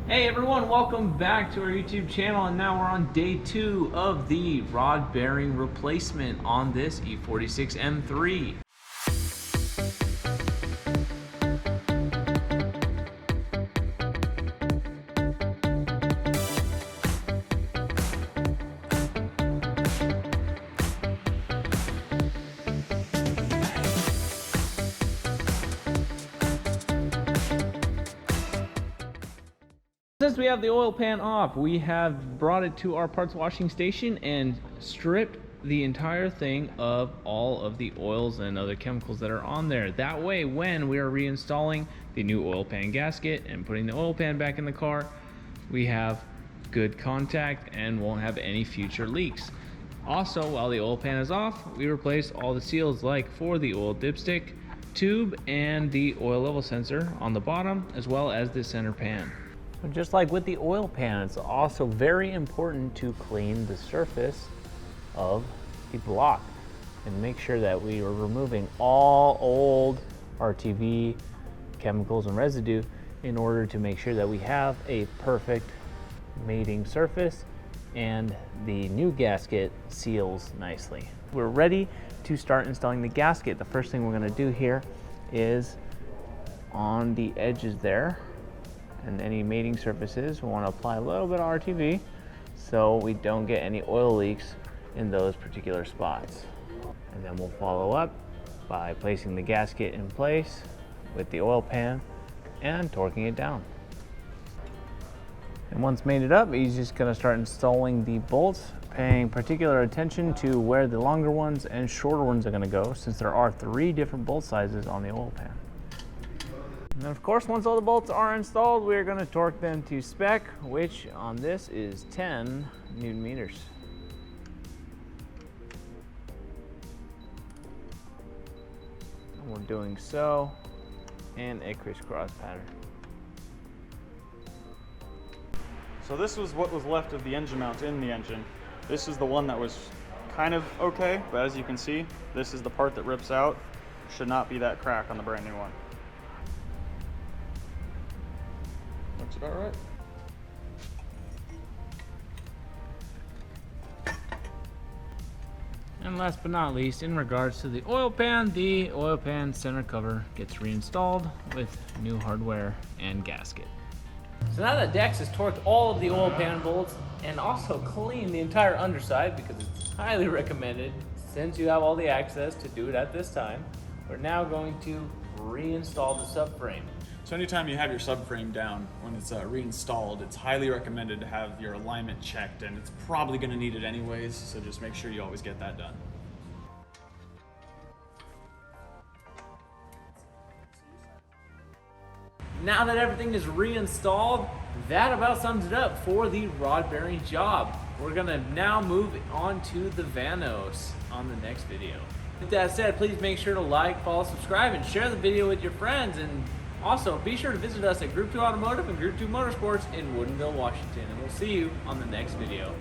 Hey everyone, welcome back to our YouTube channel, and now we're on day 2 of the rod bearing replacement on this E46 M3. Since we have the oil pan off, we have brought it to our parts washing station and stripped the entire thing of all of the oils and other chemicals that are on there. That way, when we are reinstalling the new oil pan gasket and putting the oil pan back in the car, we have good contact and won't have any future leaks. Also, while the oil pan is off, we replaced all the seals, like for the oil dipstick tube and the oil level sensor on the bottom, as well as the center pan. Just like with the oil pan, it's also very important to clean the surface of the block and make sure that we are removing all old RTV chemicals and residue in order to make sure that we have a perfect mating surface and the new gasket seals nicely. We're ready to start installing the gasket. The first thing we're going to do here is on the edges there and any mating surfaces, we want to apply a little bit of RTV so we don't get any oil leaks in those particular spots. And then we'll follow up by placing the gasket in place with the oil pan and torquing it down. And once mated up, he's just going to start installing the bolts, paying particular attention to where the longer ones and shorter ones are going to go, since there are 3 different bolt sizes on the oil pan. And of course, once all the bolts are installed, we're going to torque them to spec, which on this is 10 Newton meters. And we're doing so in a crisscross pattern. So this was what was left of the engine mount in the engine. This is the one that was kind of okay, but as you can see, this is the part that rips out. Should not be that crack on the brand new one. Looks about right. And last but not least, in regards to the oil pan center cover gets reinstalled with new hardware and gasket. So now that Dex has torqued all of the oil pan bolts and also cleaned the entire underside, because it's highly recommended since you have all the access to do it at this time, we're now going to reinstall the subframe. So anytime you have your subframe down, when it's reinstalled, it's highly recommended to have your alignment checked, and it's probably going to need it anyways, so just make sure you always get that done. Now that everything is reinstalled, that about sums it up for the rod bearing job. We're gonna now move on to the Vanos on the next video. With that said, please make sure to like, follow, subscribe, and share the video with your friends. And also be sure to visit us at Group 2 Automotive and Group 2 Motorsports in Woodinville, Washington. And we'll see you on the next video.